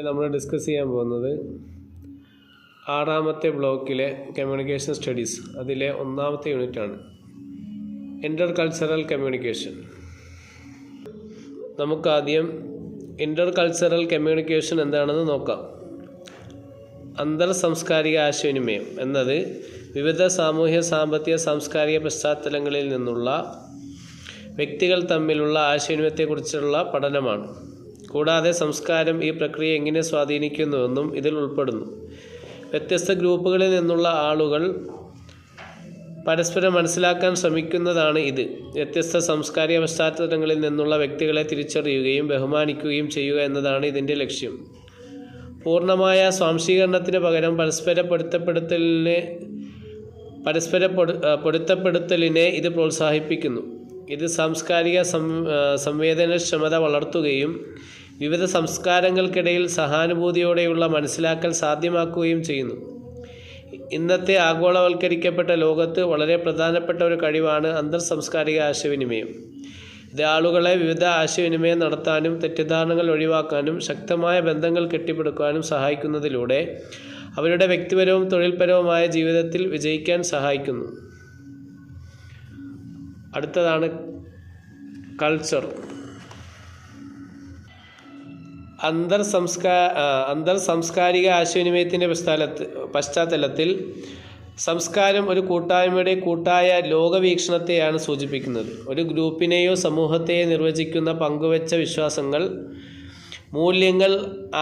നമ്മൾ ഡിസ്കസ് ചെയ്യാൻ പോകുന്നത് ആറാമത്തെ ബ്ലോക്കിലെ കമ്മ്യൂണിക്കേഷൻ സ്റ്റഡീസ്, അതിലെ ഒന്നാമത്തെ യൂണിറ്റാണ് ഇൻ്റർ കൾച്ചറൽ കമ്മ്യൂണിക്കേഷൻ. നമുക്കാദ്യം ഇൻ്റർ കൾച്ചറൽ കമ്മ്യൂണിക്കേഷൻ എന്താണെന്ന് നോക്കാം. അന്തർ സാംസ്കാരിക ആശയവിനിമയം എന്നത് വിവിധ സാമൂഹ്യ, സാമ്പത്തിക, സാംസ്കാരിക പശ്ചാത്തലങ്ങളിൽ നിന്നുള്ള വ്യക്തികൾ തമ്മിലുള്ള ആശയവിനിമയത്തെക്കുറിച്ചുള്ള പഠനമാണ്. കൂടാതെ സംസ്കാരം ഈ പ്രക്രിയ എങ്ങനെ സ്വാധീനിക്കുന്നുവെന്നും ഇതിൽ ഉൾപ്പെടുന്നു. വ്യത്യസ്ത ഗ്രൂപ്പുകളിൽ നിന്നുള്ള ആളുകൾ പരസ്പരം മനസ്സിലാക്കാൻ ശ്രമിക്കുന്നതാണ് ഇത്. വ്യത്യസ്ത സാംസ്കാരിക പശ്ചാത്തലങ്ങളിൽ നിന്നുള്ള വ്യക്തികളെ തിരിച്ചറിയുകയും ബഹുമാനിക്കുകയും ചെയ്യുക എന്നതാണ് ഇതിൻ്റെ ലക്ഷ്യം. പൂർണ്ണമായ സ്വാംശീകരണത്തിന് പകരം പരസ്പര പൊരുത്തപ്പെടുത്തലിനെ ഇത് പ്രോത്സാഹിപ്പിക്കുന്നു. ഇത് സാംസ്കാരിക സംവേദനക്ഷമത വളർത്തുകയും വിവിധ സംസ്കാരങ്ങൾക്കിടയിൽ സഹാനുഭൂതിയോടെയുള്ള മനസ്സിലാക്കൽ സാധ്യമാക്കുകയും ചെയ്യുന്നു. ഇന്നത്തെ ആഗോളവൽക്കരിക്കപ്പെട്ട ലോകത്ത് വളരെ പ്രധാനപ്പെട്ട ഒരു കഴിവാണ് അന്തർ സാംസ്കാരിക ആശയവിനിമയം. ഇത് ആളുകളെ വിവിധ ആശയവിനിമയം നടത്താനും തെറ്റിദ്ധാരണകൾ ഒഴിവാക്കാനും ശക്തമായ ബന്ധങ്ങൾ കെട്ടിപ്പടുക്കാനും സഹായിക്കുന്നതിലൂടെ അവരുടെ വ്യക്തിപരവും തൊഴിൽപരവുമായ ജീവിതത്തിൽ വിജയിക്കാൻ സഹായിക്കുന്നു. അടുത്തതാണ് കൾച്ചർ. അന്തർ സാംസ്കാരിക ആശയവിനിമയത്തിൻ്റെ പശ്ചാത്തലത്തിൽ സംസ്കാരം ഒരു കൂട്ടായ്മയുടെ കൂട്ടായ ലോകവീക്ഷണത്തെയാണ് സൂചിപ്പിക്കുന്നത്. ഒരു ഗ്രൂപ്പിനെയോ സമൂഹത്തെയോ നിർവചിക്കുന്ന പങ്കുവെച്ച വിശ്വാസങ്ങൾ, മൂല്യങ്ങൾ,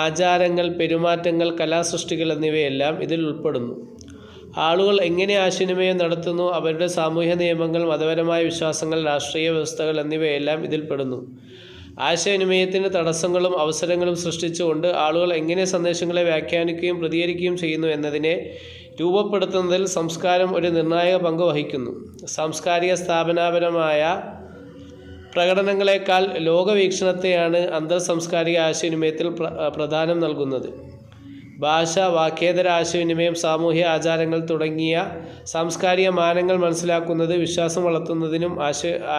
ആചാരങ്ങൾ, പെരുമാറ്റങ്ങൾ, കലാസൃഷ്ടികൾ എന്നിവയെല്ലാം ഇതിൽ ഉൾപ്പെടുന്നു. ആളുകൾ എങ്ങനെ ആശയവിനിമയം നടത്തുന്നു, അവരുടെ സാമൂഹ്യ നിയമങ്ങൾ, മതപരമായ വിശ്വാസങ്ങൾ, രാഷ്ട്രീയ വ്യവസ്ഥകൾ എന്നിവയെല്ലാം ഇതിൽപ്പെടുന്നു. ആശയവിനിമയത്തിന് തടസ്സങ്ങളും അവസരങ്ങളും സൃഷ്ടിച്ചുകൊണ്ട് ആളുകൾ എങ്ങനെ സന്ദേശങ്ങളെ വ്യാഖ്യാനിക്കുകയും പ്രതികരിക്കുകയും ചെയ്യുന്നു എന്നതിനെ രൂപപ്പെടുത്തുന്നതിൽ സംസ്കാരം ഒരു നിർണായക പങ്ക് വഹിക്കുന്നു. സാംസ്കാരിക സ്ഥാപനപരമായ പ്രകടനങ്ങളെക്കാൾ ലോകവീക്ഷണത്തെയാണ് അന്തർ സാംസ്കാരിക ആശയവിനിമയത്തിൽ പ്രാധാന്യം നൽകുന്നത്. ഭാഷ, വാക്കേതര ആശയവിനിമയം, സാമൂഹ്യ ആചാരങ്ങൾ തുടങ്ങിയ സാംസ്കാരിക മാനങ്ങൾ മനസ്സിലാക്കുന്നത് വിശ്വാസം വളർത്തുന്നതിനും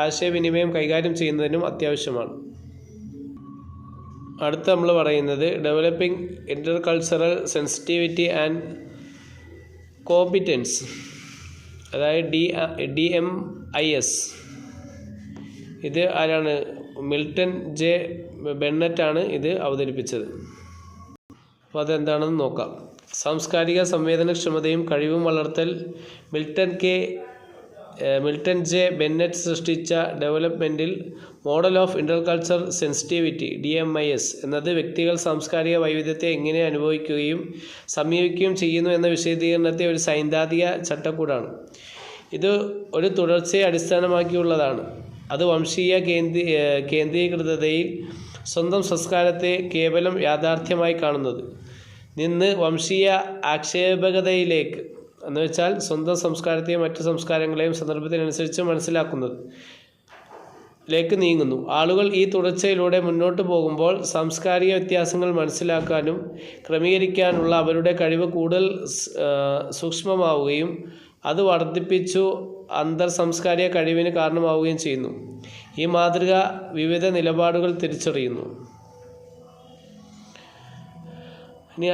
ആശയവിനിമയം കൈകാര്യം ചെയ്യുന്നതിനും അത്യാവശ്യമാണ്. അടുത്ത നമ്മൾ പറയുന്നത് developing inter cultural sensitivity and competence, അതായത് DMIS. ഇത് ആരാണ്? മിൽട്ടൺ ജെ ബെന്നറ്റാണ് ഇത് അവതരിപ്പിച്ചത്. അപ്പോൾ അതെന്താണെന്ന് നോക്കാം. സാംസ്കാരിക സംവേദനക്ഷമതയും കഴിവും വളർത്തൽ. മിൽട്ടൺ ജെ ബെന്നറ്റ് സൃഷ്ടിച്ച developmental model of intercultural sensitivity DMIS എന്നത് വ്യക്തികൾ സാംസ്കാരിക വൈവിധ്യത്തെ എങ്ങനെ അനുഭവിക്കുകയും സമീപിക്കുകയും ചെയ്യുന്നു എന്ന വിശദീകരണത്തെ ഒരു സൈദ്ധാന്തിക ചട്ടക്കൂടാണ്. ഇത് ഒരു തുടർച്ചയെ അടിസ്ഥാനമാക്കിയുള്ളതാണ്. അത് വംശീയ കേന്ദ്രീകൃതതയിൽ സ്വന്തം സംസ്കാരത്തെ കേവലം യാഥാർത്ഥ്യമായി കാണുന്നത് നിന്ന് വംശീയ ആക്ഷേപകതയിലേക്ക്, എന്നുവെച്ചാൽ സ്വന്തം സംസ്കാരത്തെയും മറ്റു സംസ്കാരങ്ങളെയും സന്ദർഭത്തിനനുസരിച്ച് മനസ്സിലാക്കുന്നതിലേക്ക് നീങ്ങുന്നു. ആളുകൾ ഈ തുടർച്ചയിലൂടെ മുന്നോട്ട് പോകുമ്പോൾ സാംസ്കാരിക വ്യത്യാസങ്ങൾ മനസ്സിലാക്കാനും ക്രമീകരിക്കാനുള്ള അവരുടെ കഴിവ് കൂടുതൽ സൂക്ഷ്മമാവുകയും അത് വർദ്ധിപ്പിച്ചു അന്തർ സാംസ്കാരിക കഴിവിന് കാരണമാവുകയും ചെയ്യുന്നു. ഈ മാതൃക വിവിധ നിലപാടുകൾ തിരിച്ചറിയുന്നു. ഇനി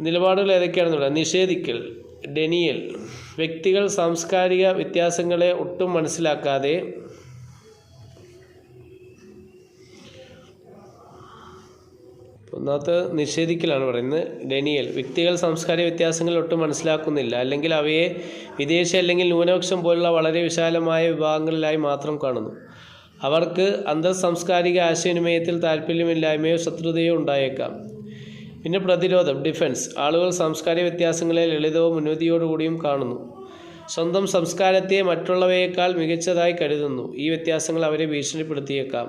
നിലപാടുകൾ ഏതൊക്കെയാണെന്നുള്ള നിഷേധിക്കൽ, ഡെനിയൽ. വ്യക്തികൾ സാംസ്കാരിക വ്യത്യാസങ്ങളെ ഒട്ടും മനസ്സിലാക്കാതെ ഒന്നാമത്തെ നിഷേധിക്കലാണ് പറയുന്നത്. ഡെനിയൽ. വ്യക്തികൾ സാംസ്കാരിക വ്യത്യാസങ്ങൾ ഒട്ടും മനസ്സിലാക്കുന്നില്ല, അല്ലെങ്കിൽ അവയെ വിദേശ അല്ലെങ്കിൽ ന്യൂനപക്ഷം പോലുള്ള വളരെ വിശാലമായ വിഭാഗങ്ങളിലായി മാത്രം കാണുന്നു. അവർക്ക് അന്തർ സാംസ്കാരിക ആശയവിനിമയത്തിൽ താല്പര്യമില്ലായ്മയോ ശത്രുതയോ ഉണ്ടായേക്കാം. പിന്നെ പ്രതിരോധം, ഡിഫൻസ്. ആളുകൾ സാംസ്കാരിക വ്യത്യാസങ്ങളെ ലളിതവും മുൻവിധിയോടുകൂടിയും കാണുന്നു. സ്വന്തം സംസ്കാരത്തെ മറ്റുള്ളവയേക്കാൾ മികച്ചതായി കരുതുന്നു. ഈ വ്യത്യാസങ്ങൾ അവരെ ഭീഷണിപ്പെടുത്തിയേക്കാം.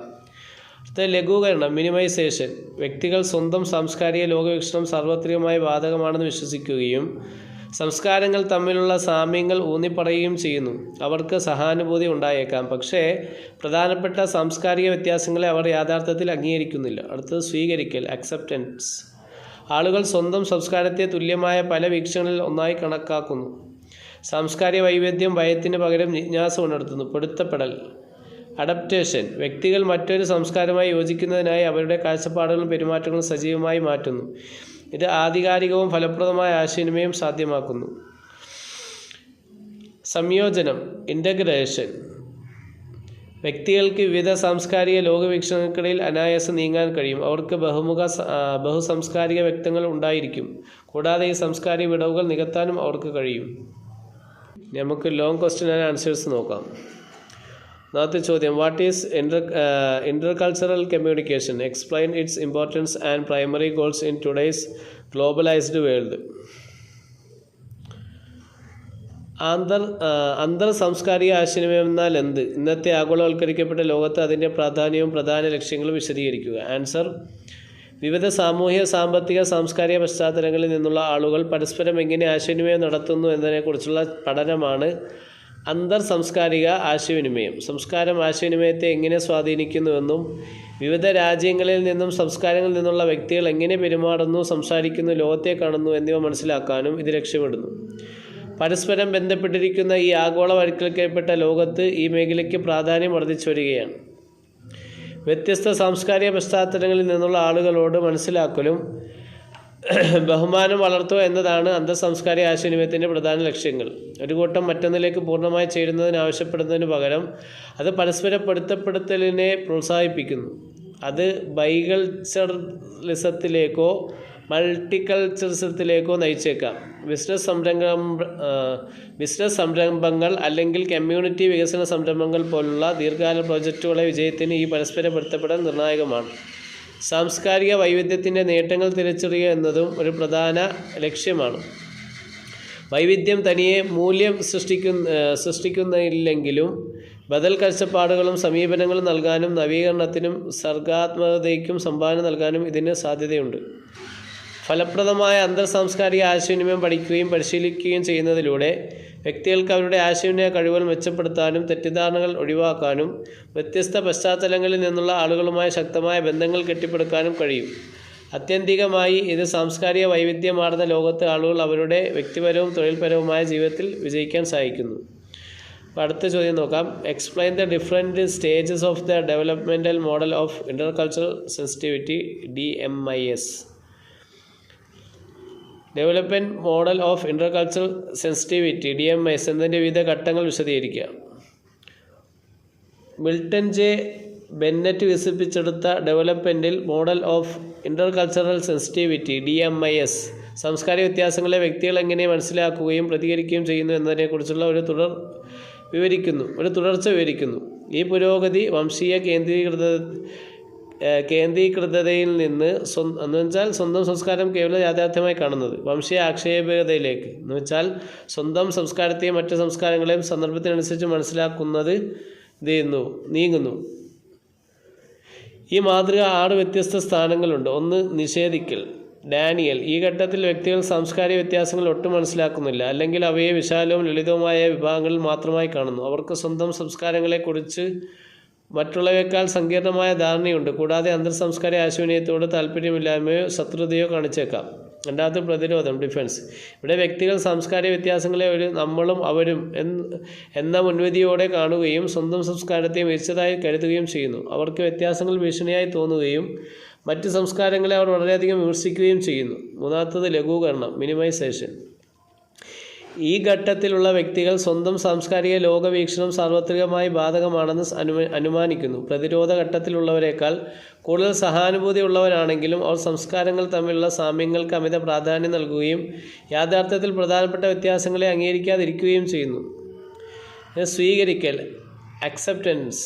അടുത്ത ലഘൂകരണം, മിനിമൈസേഷൻ. വ്യക്തികൾ സ്വന്തം സാംസ്കാരിക ലോകവീക്ഷണം സാർവത്രികമായി ബാധകമാണെന്ന് വിശ്വസിക്കുകയും സംസ്കാരങ്ങൾ തമ്മിലുള്ള സാമ്യങ്ങൾ ഊന്നിപ്പറയുകയും ചെയ്യുന്നു. അവർക്ക് സഹാനുഭൂതി ഉണ്ടായേക്കാം, പക്ഷേ പ്രധാനപ്പെട്ട സാംസ്കാരിക വ്യത്യാസങ്ങളെ അവർ യഥാർത്ഥത്തിൽ അംഗീകരിക്കുന്നില്ല. അടുത്തത് സ്വീകരിക്കൽ, അക്സെപ്റ്റൻസ്. ആളുകൾ സ്വന്തം സംസ്കാരത്തെ തുല്യമായ പല വീക്ഷണങ്ങളിൽ ഒന്നായി കണക്കാക്കുന്നു. സാംസ്കാരിക വൈവിധ്യം ഭയത്തിന് പകരം ജിജ്ഞാസ ഉണർത്തുന്നു. പൊരുത്തപ്പെടൽ, അഡപ്റ്റേഷൻ, വ്യക്തികൾ മറ്റൊരു സംസ്കാരവുമായി യോജിക്കുന്നതിനായി അവരുടെ കാഴ്ചപ്പാടുകളും പെരുമാറ്റങ്ങളും സജീവമായി മാറ്റുന്നു. ഇത് ആധികാരികവും ഫലപ്രദമായ ആശയവിനിമയം സാധ്യമാക്കുന്നു. സംയോജനം, ഇൻ്റഗ്രേഷൻ, വ്യക്തികൾക്ക് വിവിധ സാംസ്കാരിക ലോകവീക്ഷണങ്ങൾക്കിടയിൽ അനായാസം നീങ്ങാൻ കഴിയും. അവർക്ക് ബഹുസാംസ്കാരിക വ്യക്തിത്വങ്ങൾ ഉണ്ടായിരിക്കും. കൂടാതെ ഈ സാംസ്കാരിക വിടവുകൾ നികത്താനും അവർക്ക് കഴിയും. നമുക്ക് ലോങ് ക്വസ്റ്റ്യൻ ആൻഡ് ആൻസേഴ്സ് നോക്കാം. ഒന്നാമത്തെ ചോദ്യം, what is intercultural communication? Explain its importance and primary goals in today's globalised world. അന്തർ സാംസ്കാരിക ആശയവിനിമയം എന്നാൽ എന്ത്? ഇന്നത്തെ ആഗോളവൽക്കരിക്കപ്പെട്ട ലോകത്ത് അതിൻ്റെ പ്രാധാന്യവും പ്രധാന ലക്ഷ്യങ്ങളും വിശദീകരിക്കുക. ആൻസർ, വിവിധ സാമൂഹ്യ, സാമ്പത്തിക, സാംസ്കാരിക പശ്ചാത്തലങ്ങളിൽ നിന്നുള്ള ആളുകൾ പരസ്പരം എങ്ങനെ ആശയവിനിമയം നടത്തുന്നു എന്നതിനെക്കുറിച്ചുള്ള പഠനമാണ് അന്തർ സാംസ്കാരിക ആശയവിനിമയം. സംസ്കാരം ആശയവിനിമയത്തെ എങ്ങനെ സ്വാധീനിക്കുന്നുവെന്നും വിവിധ രാജ്യങ്ങളിൽ നിന്നും സംസ്കാരങ്ങളിൽ നിന്നുള്ള വ്യക്തികൾ എങ്ങനെ പെരുമാറുന്നു, സംസാരിക്കുന്നു, ലോകത്തെ കാണുന്നു എന്നിവ മനസ്സിലാക്കാനും ഇത് ലക്ഷ്യമിടുന്നു. പരസ്പരം ബന്ധപ്പെട്ടിരിക്കുന്ന ഈ ആഗോളവൽക്കരിക്കപ്പെട്ട ലോകത്ത് ഈ മേഖലയ്ക്ക് പ്രാധാന്യം വർദ്ധിച്ചു വരികയാണ്. വ്യത്യസ്ത സാംസ്കാരിക പശ്ചാത്തലങ്ങളിൽ നിന്നുള്ള ആളുകളോട് മനസ്സിലാക്കലും ബഹുമാനം വളർത്തുക എന്നതാണ് അന്തർ സാംസ്കാരിക ആശയവിനിമയത്തിൻ്റെ പ്രധാന ലക്ഷ്യങ്ങൾ. ഒരു കൂട്ടം മറ്റൊന്നിലേക്ക് പൂർണ്ണമായി ചേരുന്നതിന് ആവശ്യപ്പെടുന്നതിന് പകരം അത് പരസ്പര പൊരുത്തപ്പെടുത്തലിനെ പ്രോത്സാഹിപ്പിക്കുന്നു. അത് ബൈകൾച്ചറലിസത്തിലേക്കോ മൾട്ടികൾച്ചറിസത്തിലേക്കോ നയിച്ചേക്കാം. ബിസിനസ് സംരംഭങ്ങൾ അല്ലെങ്കിൽ കമ്മ്യൂണിറ്റി വികസന സംരംഭങ്ങൾ പോലുള്ള ദീർഘകാല പ്രോജക്റ്റുകളെ വിജയത്തിന് ഈ പരസ്പര പൊരുത്തപ്പെടൽ നിർണായകമാണ്. സാംസ്കാരിക വൈവിധ്യത്തിൻ്റെ നേട്ടങ്ങൾ തിരിച്ചറിയുക എന്നതും ഒരു പ്രധാന ലക്ഷ്യമാണ്. വൈവിധ്യം തനിയെ മൂല്യം സൃഷ്ടിക്കുന്നില്ലെങ്കിലും ബദൽ കാഴ്ചപ്പാടുകളും സമീപനങ്ങളും നൽകാനും നവീകരണത്തിനും സർഗാത്മകതയ്ക്കും സംഭാവന നൽകാനും ഇതിന് സാധ്യതയുണ്ട്. ഫലപ്രദമായ അന്തർ സാംസ്കാരിക ആശയവിനിമയം പഠിക്കുകയും പരിശീലിക്കുകയും ചെയ്യുന്നതിലൂടെ വ്യക്തികൾക്ക് അവരുടെ ആശയവിനിമയ കഴിവുകൾ മെച്ചപ്പെടുത്താനും തെറ്റിദ്ധാരണകൾ ഒഴിവാക്കാനും വ്യത്യസ്ത പശ്ചാത്തലങ്ങളിൽ നിന്നുള്ള ആളുകളുമായി ശക്തമായ ബന്ധങ്ങൾ കെട്ടിപ്പടുക്കാനും കഴിയും. ആത്യന്തികമായി ഇത് സാംസ്കാരിക വൈവിധ്യമാർന്ന ലോകത്ത് ആളുകൾ അവരുടെ വ്യക്തിപരവും തൊഴിൽപരവുമായ ജീവിതത്തിൽ വിജയിക്കാൻ സഹായിക്കുന്നു. അപ്പോൾ അടുത്ത ചോദ്യം നോക്കാം. Explain the different stages of the developmental model of intercultural sensitivity DMIS. Development model of intercultural sensitivity DMIS എന്നതിൻ്റെ വിവിധ ഘട്ടങ്ങൾ വിശദീകരിക്കുക. മിൽട്ടൺ ജെ ബെന്നറ്റ് വികസിപ്പിച്ചെടുത്ത developmental model of intercultural sensitivity DMIS സാംസ്കാരിക വ്യത്യാസങ്ങളെ വ്യക്തികൾ എങ്ങനെ മനസ്സിലാക്കുകയും പ്രതികരിക്കുകയും ചെയ്യുന്നു എന്നതിനെക്കുറിച്ചുള്ള ഒരു തുടർച്ച വിവരിക്കുന്നു. ഈ പുരോഗതി വംശീയ കേന്ദ്രീകൃതതയിൽ നിന്ന് എന്നുവെച്ചാൽ സ്വന്തം സംസ്കാരം കേവല യാഥാർത്ഥ്യമായി കാണുന്നത് വംശീയ ആക്ഷേപകതയിലേക്ക് എന്നുവെച്ചാൽ സ്വന്തം സംസ്കാരത്തെയും മറ്റ് സംസ്കാരങ്ങളെയും സന്ദർഭത്തിനനുസരിച്ച് മനസ്സിലാക്കുന്നത് നീങ്ങുന്നു. ഈ മാതൃക 6 വ്യത്യസ്ത സ്ഥാനങ്ങളുണ്ട്. 1. നിഷേധിക്കൽ. ഡാനിയൽ, ഈ ഘട്ടത്തിൽ വ്യക്തികൾ സാംസ്കാരിക വ്യത്യാസങ്ങൾ ഒട്ടും മനസ്സിലാക്കുന്നില്ല, അല്ലെങ്കിൽ അവയെ വിശാലവും ലളിതവുമായ വിഭാഗങ്ങളിൽ മാത്രമായി കാണുന്നു. അവർക്ക് സ്വന്തം സംസ്കാരങ്ങളെക്കുറിച്ച് മറ്റുള്ളവയേക്കാൾ സങ്കീർണമായ ധാരണയുണ്ട്. കൂടാതെ അന്തർ സാംസ്കാരിക ആശയവിനിമയത്തോട് താല്പര്യമില്ലായ്മയോ ശത്രുതയോ കാണിച്ചേക്കാം. 2. പ്രതിരോധം. ഡിഫൻസ്. ഇവിടെ വ്യക്തികൾ സാംസ്കാരിക വ്യത്യാസങ്ങളെ ഒരു നമ്മളും അവരും എന്ന മുൻവിധിയോടെ കാണുകയും സ്വന്തം സംസ്കാരത്തെ മികച്ചതായി കരുതുകയും ചെയ്യുന്നു. അവർക്ക് വ്യത്യാസങ്ങൾ ഭീഷണിയായി തോന്നുകയും മറ്റ് സംസ്കാരങ്ങളെ അവർ വളരെയധികം വിമർശിക്കുകയും ചെയ്യുന്നു. 3. ലഘൂകരണം. മിനിമൈസേഷൻ. ഈ ഘട്ടത്തിലുള്ള വ്യക്തികൾ സ്വന്തം സാംസ്കാരിക ലോകവീക്ഷണം സാർവത്രികമായി ബാധകമാണെന്ന് അനുമാനിക്കുന്നു. പ്രതിരോധ ഘട്ടത്തിലുള്ളവരെക്കാൾ കൂടുതൽ സഹാനുഭൂതിയുള്ളവരാണെങ്കിലും അവർ സംസ്കാരങ്ങൾ തമ്മിലുള്ള സാമ്യങ്ങൾക്ക് അമിത പ്രാധാന്യം നൽകുകയും യാഥാർത്ഥ്യത്തിൽ പ്രധാനപ്പെട്ട വ്യത്യാസങ്ങളെ അംഗീകരിക്കാതിരിക്കുകയും ചെയ്യുന്നു. സ്വീകരിക്കൽ. അക്സെപ്റ്റൻസ്.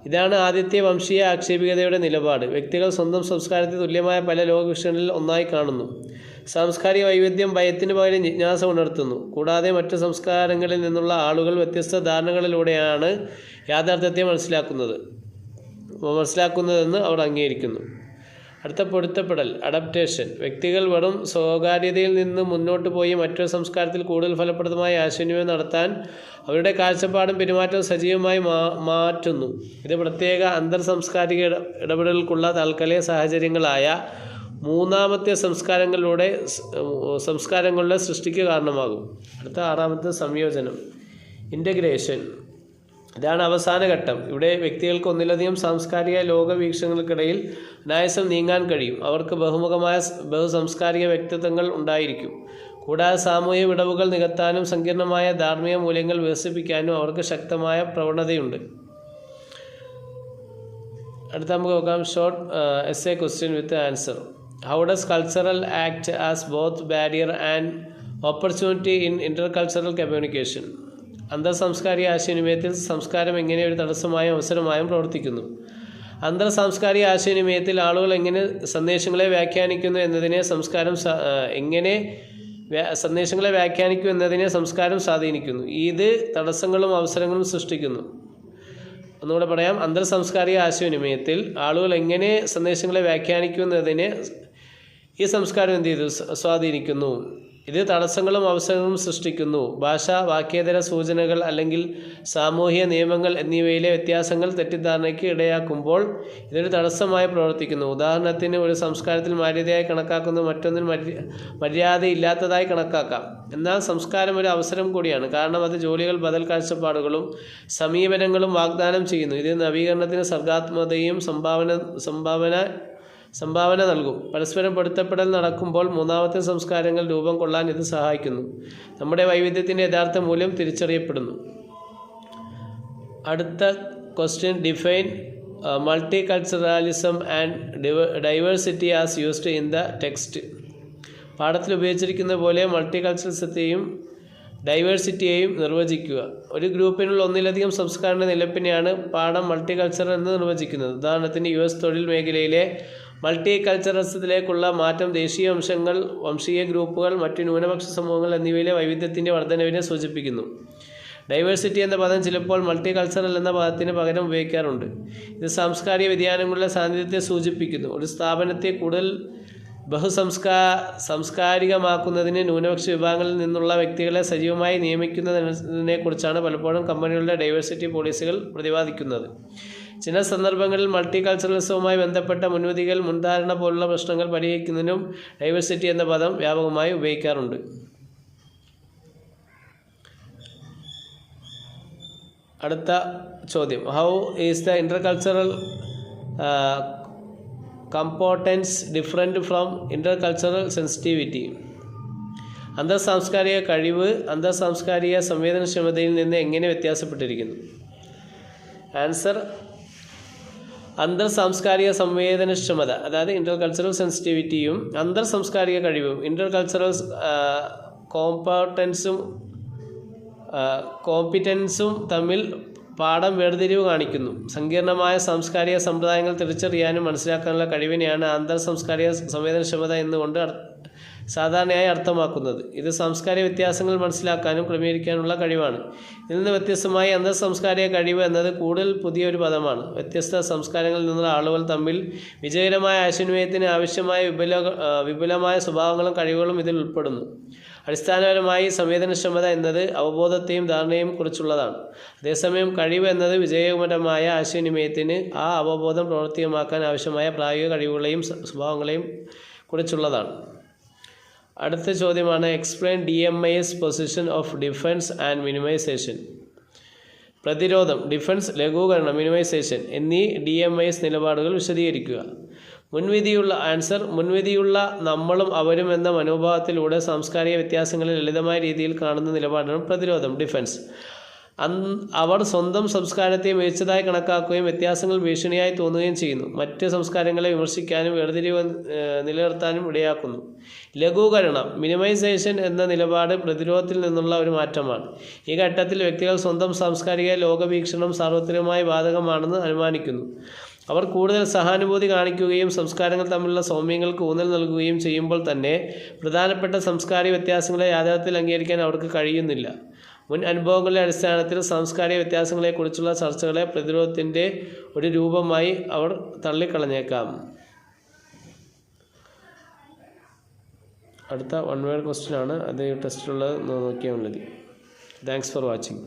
ഇതാണ് ആദ്യത്തെ വംശീയ ആക്ഷേപികതയുടെ നിലപാട്. വ്യക്തികൾ സ്വന്തം സംസ്കാരത്തെ തുല്യമായ പല ലോകവീക്ഷണങ്ങളിൽ ഒന്നായി കാണുന്നു. സാംസ്കാരിക വൈവിധ്യം ഭയത്തിന് പകരം ജിജ്ഞാസ ഉണർത്തുന്നു. കൂടാതെ മറ്റ് സംസ്കാരങ്ങളിൽ നിന്നുള്ള ആളുകൾ വ്യത്യസ്ത ധാരണകളിലൂടെയാണ് യാഥാർത്ഥ്യത്തെ മനസ്സിലാക്കുന്നതെന്ന് അവർ അംഗീകരിക്കുന്നു. അടുത്ത പൊരുത്തപ്പെടൽ. അഡപ്റ്റേഷൻ. വ്യക്തികൾ വെറും സ്വകാര്യതയിൽ നിന്ന് മുന്നോട്ട് പോയി മറ്റൊരു സംസ്കാരത്തിൽ കൂടുതൽ ഫലപ്രദമായ ആശയവിനിമയം നടത്താൻ അവരുടെ കാഴ്ചപ്പാടും പെരുമാറ്റവും സജീവമായി മാറ്റുന്നു. ഇത് പ്രത്യേക അന്തർ സാംസ്കാരിക ഇടപെടലുകൾക്കുള്ള താൽക്കാലിക സാഹചര്യങ്ങളായ മൂന്നാമത്തെ സംസ്കാരങ്ങളുടെ സൃഷ്ടിക്ക് കാരണമാകും. അടുത്ത 6. സംയോജനം. ഇൻ്റഗ്രേഷൻ. ഇതാണ് അവസാന ഘട്ടം. ഇവിടെ വ്യക്തികൾക്ക് ഒന്നിലധികം സാംസ്കാരിക ലോകവീക്ഷണങ്ങൾക്കിടയിൽ അനായാസം നീങ്ങാൻ കഴിയും. അവർക്ക് ബഹുസാംസ്കാരിക വ്യക്തിത്വങ്ങൾ ഉണ്ടായിരിക്കും. കൂടാതെ സാമൂഹിക വിടവുകൾ നികത്താനും സങ്കീർണമായ ധാർമ്മിക മൂല്യങ്ങൾ വികസിപ്പിക്കാനും അവർക്ക് ശക്തമായ പ്രവണതയുണ്ട്. അടുത്ത നമുക്ക് നോക്കാം. Short essay question with answer. How does cultural act as both barrier and opportunity in intercultural communication? അന്തർ സാംസ്കാരിക ആശയവിനിമയത്തിൽ സംസ്കാരം എങ്ങനെ ഒരു തടസ്സമായും അവസരമായും പ്രവർത്തിക്കുന്നു? അന്തർ സാംസ്കാരിക ആശയവിനിമയത്തിൽ ആളുകൾ എങ്ങനെ സന്ദേശങ്ങളെ വ്യാഖ്യാനിക്കുന്നു എന്നതിനെ സംസ്കാരം സ്വാധീനിക്കുന്നു. ഇത് തടസ്സങ്ങളും അവസരങ്ങളും സൃഷ്ടിക്കുന്നു. ഒന്നുകൂടെ പറയാം. അന്തർ സാംസ്കാരിക ആശയവിനിമയത്തിൽ ആളുകൾ എങ്ങനെ സന്ദേശങ്ങളെ വ്യാഖ്യാനിക്കുന്നതിനെ ഈ സംസ്കാരം എന്ത് ചെയ്തു? സ്വാധീനിക്കുന്നു. ഇത് തടസ്സങ്ങളും അവസരങ്ങളും സൃഷ്ടിക്കുന്നു. ഭാഷ, വാക്യേതര സൂചനകൾ അല്ലെങ്കിൽ സാമൂഹിക നിയമങ്ങൾ എന്നിവയിലെ വ്യത്യാസങ്ങൾ തെറ്റിദ്ധാരണയ്ക്ക് ഇടയാക്കുമ്പോൾ ഇതൊരു തടസ്സമായി പ്രവർത്തിക്കുന്നു. ഉദാഹരണത്തിന്, ഒരു സംസ്കാരത്തിൽ മാന്യതയായി കണക്കാക്കുന്നത് മറ്റൊന്നിൽ മര്യാദയില്ലാത്തതായി കണക്കാക്കാം. എന്നാൽ സംസ്കാരം ഒരു അവസരം കൂടിയാണ്. കാരണം അത് ജോലികൾ, ബദൽ കാഴ്ചപ്പാടുകളും സമീപനങ്ങളും വാഗ്ദാനം ചെയ്യുന്നു. ഇത് നവീകരണത്തിന് സർഗാത്മകതയും സംഭാവന നൽകും. പരസ്പരം പൊരുത്തപ്പെടൽ നടക്കുമ്പോൾ മൂന്നാമത്തെ സംസ്കാരങ്ങൾ രൂപം കൊള്ളാൻ ഇത് സഹായിക്കുന്നു. നമ്മുടെ വൈവിധ്യത്തിൻ്റെ യഥാർത്ഥ മൂല്യം തിരിച്ചറിയപ്പെടുന്നു. അടുത്ത question. Define multi culturalism and diversity as used in the text. പാഠത്തിൽ ഉപയോഗിച്ചിരിക്കുന്ന പോലെ മൾട്ടി കൾച്ചറലിസത്തെയും ഡൈവേഴ്സിറ്റിയെയും നിർവചിക്കുക. ഒരു ഗ്രൂപ്പിനുള്ള ഒന്നിലധികം സംസ്കാരങ്ങളുടെ നിലപ്പിനെയാണ് പാഠം മൾട്ടി കൾച്ചറൽ എന്ന് നിർവചിക്കുന്നത്. ഉദാഹരണത്തിന്, US തൊഴിൽ മേഖലയിലെ മൾട്ടി കൾച്ചറലിസത്തിലേക്കുള്ള മാറ്റം ദേശീയ വംശങ്ങൾ, വംശീയ ഗ്രൂപ്പുകൾ, മറ്റു ന്യൂനപക്ഷ സമൂഹങ്ങൾ എന്നിവയിലെ വൈവിധ്യത്തിൻ്റെ വർധനവിനെ സൂചിപ്പിക്കുന്നു. ഡൈവേഴ്സിറ്റി എന്ന പദം ചിലപ്പോൾ മൾട്ടി കൾച്ചറൽ എന്ന പദത്തിന് പകരം ഉപയോഗിക്കാറുണ്ട്. ഇത് സാംസ്കാരിക വ്യതിയാനങ്ങളുടെ സാന്നിധ്യത്തെ സൂചിപ്പിക്കുന്നു. ഒരു സ്ഥാപനത്തെ കൂടുതൽ സംസ്കാരികമാക്കുന്നതിന് ന്യൂനപക്ഷ വിഭാഗങ്ങളിൽ നിന്നുള്ള വ്യക്തികളെ സജീവമായി നിയമിക്കുന്നതിനെക്കുറിച്ചാണ് പലപ്പോഴും കമ്പനികളുടെ ഡൈവേഴ്സിറ്റി പോളിസികൾ പ്രതിപാദിക്കുന്നത്. ചില സന്ദർഭങ്ങളിൽ മൾട്ടി കൾച്ചറലിസവുമായി ബന്ധപ്പെട്ട മുൻവിധികൾ, മുൻധാരണ പോലുള്ള പ്രശ്നങ്ങൾ പരിഹരിക്കുന്നതിനും ഡൈവേഴ്സിറ്റി എന്ന പദം വ്യാപകമായി ഉപയോഗിക്കാറുണ്ട്. അടുത്ത ചോദ്യം. How is the intercultural competence different from intercultural sensitivity? അന്തർ സാംസ്കാരിക കഴിവ് അന്തർ സാംസ്കാരിക സംവേദനക്ഷമതയിൽ നിന്ന് എങ്ങനെ വ്യത്യാസപ്പെട്ടിരിക്കുന്നു? ആൻസർ. അന്തർ സാംസ്കാരിക സംവേദനക്ഷമത, അതായത് ഇന്റർകൾച്ചറൽ സെൻസിറ്റിവിറ്റിയും അന്തർ സാംസ്കാരിക കഴിവും ഇന്റർകൾച്ചറൽ കോമ്പിറ്റൻസും തമ്മിൽ പാഠം വേർതിരിവ് കാണിക്കുന്നു. സങ്കീർണമായ സാംസ്കാരിക സമ്പ്രദായങ്ങൾ തിരിച്ചറിയാനും മനസ്സിലാക്കാനുള്ള കഴിവിനെയാണ് അന്തർ സാംസ്കാരിക സംവേദനക്ഷമത എന്നുകൊണ്ട് സാധാരണയായി അർത്ഥമാക്കുന്നത്. ഇത് സാംസ്കാരിക വ്യത്യാസങ്ങൾ മനസ്സിലാക്കാനും ക്രമീകരിക്കാനുള്ള കഴിവാണ്. ഇതിൽ നിന്ന് വ്യത്യസ്തമായി അന്തർ സാംസ്കാരിക കഴിവ് എന്നത് കൂടുതൽ പുതിയൊരു പദമാണ്. വ്യത്യസ്ത സംസ്കാരങ്ങളിൽ നിന്നുള്ള ആളുകൾ തമ്മിൽ വിജയകരമായ ആശയവിനിമയത്തിന് ആവശ്യമായ വിപുലമായ സ്വഭാവങ്ങളും കഴിവുകളും ഇതിൽ ഉൾപ്പെടുന്നു. അടിസ്ഥാനപരമായി സംവേദനക്ഷമത എന്നത് അവബോധത്തെയും ധാരണയെയും കുറിച്ചുള്ളതാണ്. അതേസമയം കഴിവ് എന്നത് വിജയകരമായ ആശയവിനിമയത്തിന് ആ അവബോധം പ്രവർത്തികമാക്കാൻ ആവശ്യമായ പ്രായോഗിക കഴിവുകളെയും സ്വഭാവങ്ങളെയും കുറിച്ചുള്ളതാണ്. അടുത്ത ചോദ്യമാണ്. Explain DMIS position of defence and minimisation. പ്രതിരോധം, ഡിഫൻസ്, ലഘൂകരണം, മിനിമൈസേഷൻ എന്നീ DMIS നിലപാടുകൾ വിശദീകരിക്കുക. മുൻവിധിയുള്ള നമ്മളും അവരും എന്ന മനോഭാവത്തിലൂടെ സാംസ്കാരിക വ്യത്യാസങ്ങളെ ലളിതമായ രീതിയിൽ കാണുന്ന നിലപാടാണ് പ്രതിരോധം, ഡിഫൻസ്. അവർ സ്വന്തം സംസ്കാരത്തെ മികച്ചതായി കണക്കാക്കുകയും വ്യത്യാസങ്ങൾ ഭീഷണിയായി തോന്നുകയും ചെയ്യുന്നു. മറ്റ് സംസ്കാരങ്ങളെ വിമർശിക്കാനും വേർതിരിവ് നിലനിർത്താനും ഇടയാക്കുന്നു. ലഘൂകരണം, മിനിമൈസേഷൻ എന്ന നിലപാട് പ്രതിരോധത്തിൽ നിന്നുള്ള ഒരു മാറ്റമാണ്. ഈ ഘട്ടത്തിൽ വ്യക്തികൾ സ്വന്തം സാംസ്കാരിക ലോകവീക്ഷണം സാർവത്രികമായി ബാധകമാണെന്ന് അനുമാനിക്കുന്നു. അവർ കൂടുതൽ സഹാനുഭൂതി കാണിക്കുകയും സംസ്കാരങ്ങൾ തമ്മിലുള്ള സൗമ്യങ്ങൾക്ക് ഊന്നൽ നൽകുകയും ചെയ്യുമ്പോൾ തന്നെ പ്രധാനപ്പെട്ട സാംസ്കാരിക വ്യത്യാസങ്ങളെ യാഥാർത്ഥ്യത്തിൽ അംഗീകരിക്കാൻ അവർക്ക് കഴിയുന്നില്ല. മുൻ അനുഭവങ്ങളുടെ അടിസ്ഥാനത്തിൽ സാംസ്കാരിക വ്യത്യാസങ്ങളെക്കുറിച്ചുള്ള ചർച്ചകളെ പ്രതിരോധത്തിൻ്റെ ഒരു രൂപമായി അവർ തള്ളിക്കളഞ്ഞേക്കാം. അടുത്ത 1 വേർഡ് ക്വസ്റ്റ്യൻ ആണ്. അത് ടെസ്റ്റിലുള്ളത് നോക്കിയാൽ മതി. Thanks for watching.